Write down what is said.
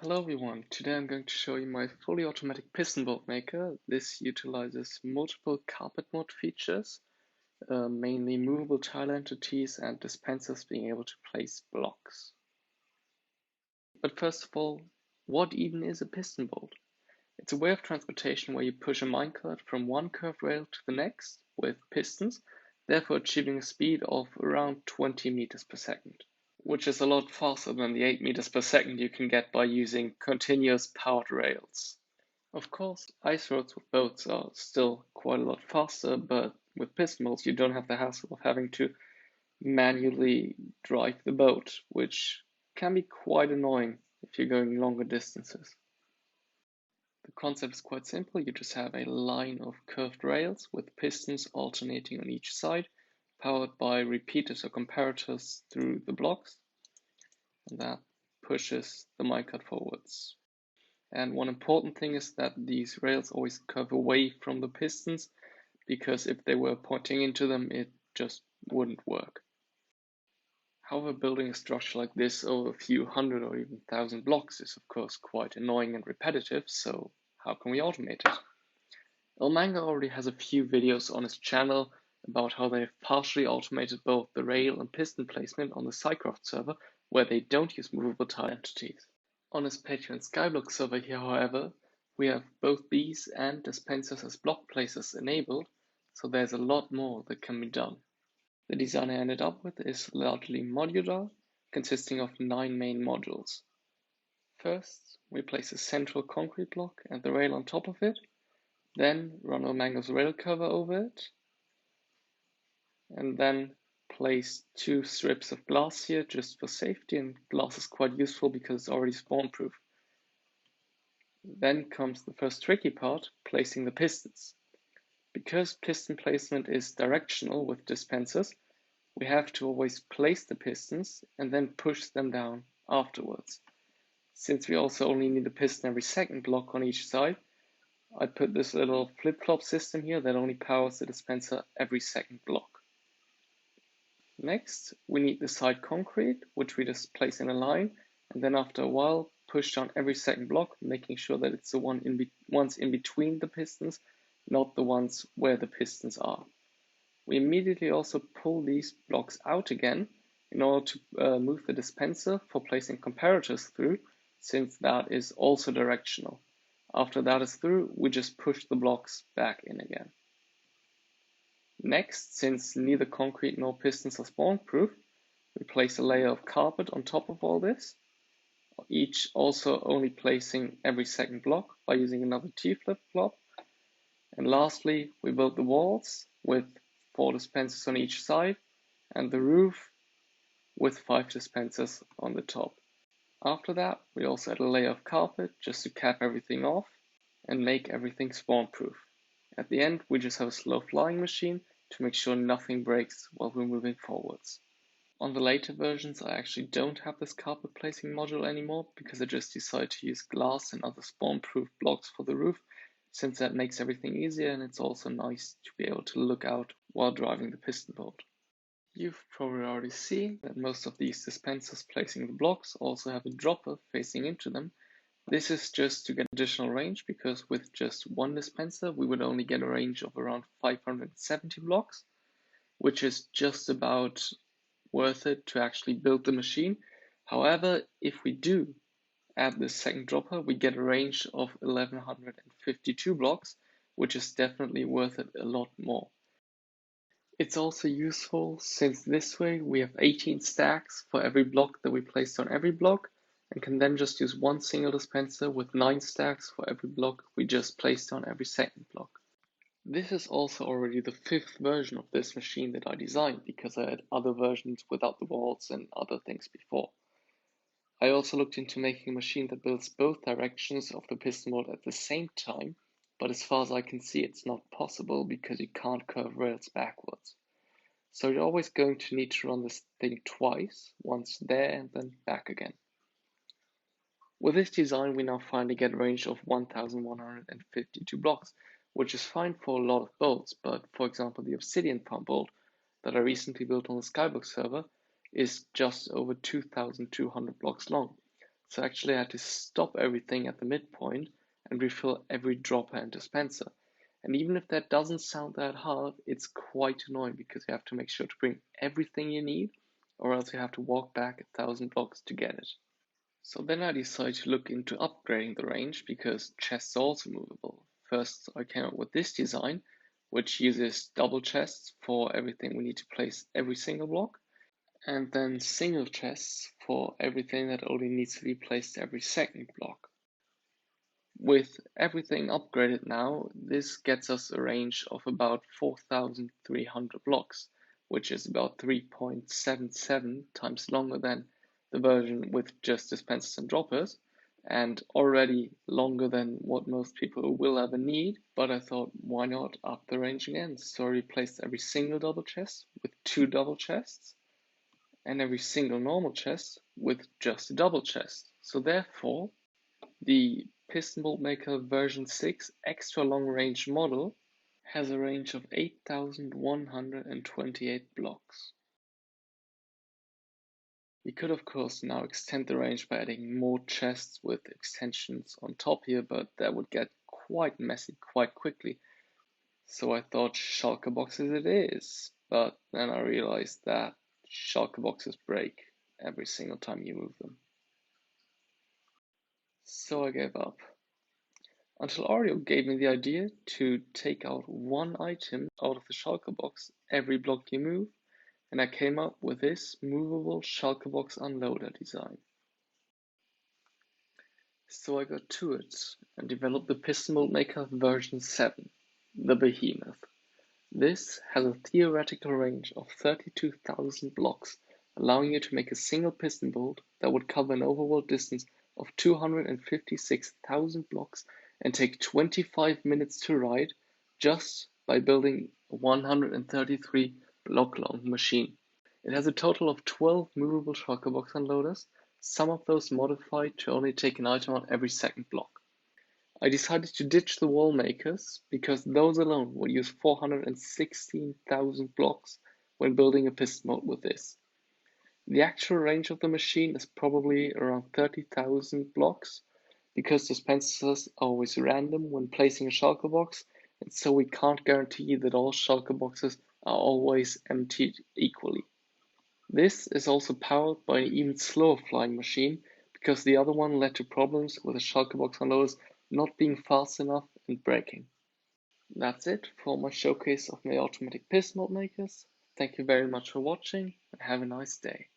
Hello everyone, today I'm going to show you my fully automatic piston bolt maker. This utilizes multiple carpet mode features, mainly movable tile entities and dispensers being able to place blocks. But first of all, what even is a piston bolt? It's a way of transportation where you push a minecart from one curved rail to the next with pistons, therefore achieving a speed of around 20 meters per second, which is a lot faster than the 8 meters per second you can get by using continuous powered rails. Of course, ice roads with boats are still quite a lot faster, but with piston bolts you don't have the hassle of having to manually drive the boat, which can be quite annoying if you're going longer distances. The concept is quite simple. You just have a line of curved rails with pistons alternating on each side, powered by repeaters or comparators through the blocks, and that pushes the minecart forwards. And one important thing is that these rails always curve away from the pistons, because if they were pointing into them, it just wouldn't work. However, building a structure like this over a few hundred or even thousand blocks is of course quite annoying and repetitive, so how can we automate it? Elmanga already has a few videos on his channel about how they've partially automated both the rail and piston placement on the Cycroft server, where they don't use movable tile entities. On his Patreon Skyblock server here, however, we have both these and dispensers as block placers enabled, so there's a lot more that can be done. The design I ended up with is largely modular, consisting of 9 main modules. First, we place a central concrete block and the rail on top of it, then run Elmanga's rail cover over it, and then place 2 strips of glass here just for safety, and glass is quite useful because it's already spawn proof. Then comes the first tricky part, placing the pistons. Because piston placement is directional with dispensers, we have to always place the pistons and then push them down afterwards. Since we also only need a piston every second block on each side, I put this little flip-flop system here that only powers the dispenser every second block. Next, we need the side concrete, which we just place in a line, and then after a while push down every second block, making sure that it's the ones in between the pistons, not the ones where the pistons are. We immediately also pull these blocks out again in order to move the dispenser for placing comparators through, since that is also directional. After that is through, we just push the blocks back in again. Next, since neither concrete nor pistons are spawn proof, we place a layer of carpet on top of all this, each also only placing every second block by using another T-flip-flop. And lastly, we build the walls with 4 dispensers on each side and the roof with 5 dispensers on the top. After that, we also add a layer of carpet just to cap everything off and make everything spawn proof. At the end, we just have a slow flying machine to make sure nothing breaks while we're moving forwards. On the later versions, I actually don't have this carpet placing module anymore because I just decided to use glass and other spawn-proof blocks for the roof, since that makes everything easier and it's also nice to be able to look out while driving the piston bolt. You've probably already seen that most of these dispensers placing the blocks also have a dropper facing into them. This is just to get additional range, because with just one dispenser we would only get a range of around 570 blocks, which is just about worth it to actually build the machine. However, if we do add this second dropper, we get a range of 1152 blocks, which is definitely worth it a lot more. It's also useful since this way we have 18 stacks for every block that we placed on every block, and can then just use one single dispenser with 9 stacks for every block we just placed on every second block. This is also already the 5th version of this machine that I designed, because I had other versions without the walls and other things before. I also looked into making a machine that builds both directions of the piston bolt at the same time, but as far as I can see it's not possible because you can't curve rails backwards. So you're always going to need to run this thing twice, once there and then back again. With this design we now finally get a range of 1152 blocks, which is fine for a lot of bolts, but for example the obsidian farm bolt that I recently built on the Skyblock server is just over 2200 blocks long. So actually I had to stop everything at the midpoint and refill every dropper and dispenser. And even if that doesn't sound that hard, it's quite annoying because you have to make sure to bring everything you need, or else you have to walk back 1,000 blocks to get it. So then I decided to look into upgrading the range because chests are also movable. First I came up with this design, which uses double chests for everything we need to place every single block, and then single chests for everything that only needs to be placed every second block. With everything upgraded now, this gets us a range of about 4,300 blocks, which is about 3.77 times longer than the version with just dispensers and droppers, and already longer than what most people will ever need. But I thought, why not up the range again? So I replaced every single double chest with 2 double chests, and every single normal chest with just a double chest. So therefore, the Pistonboltmaker version 6 extra long range model has a range of 8,128 blocks. We could of course now extend the range by adding more chests with extensions on top here, but that would get quite messy quite quickly. So I thought shulker boxes it is, but then I realized that shulker boxes break every single time you move them. So I gave up. Until Oreo gave me the idea to take out one item out of the shulker box every block you move, and I came up with this movable shulker box unloader design. So I got to it and developed the Pistonboltmaker version 7, the Behemoth. This has a theoretical range of 32,000 blocks, allowing you to make a single piston bolt that would cover an overall distance of 256,000 blocks and take 25 minutes to ride just by building a 133 block long machine. It has a total of 12 movable shulker box unloaders, some of those modified to only take an item out every second block. I decided to ditch the wall makers because those alone would use 416,000 blocks when building a piston bolt with this. The actual range of the machine is probably around 30,000 blocks because dispensers are always random when placing a shulker box, and so we can't guarantee that all shulker boxes are always emptied equally. This is also powered by an even slower flying machine because the other one led to problems with the shulker box unloaders not being fast enough and breaking. That's it for my showcase of my automatic piston bolt makers. Thank you very much for watching and have a nice day.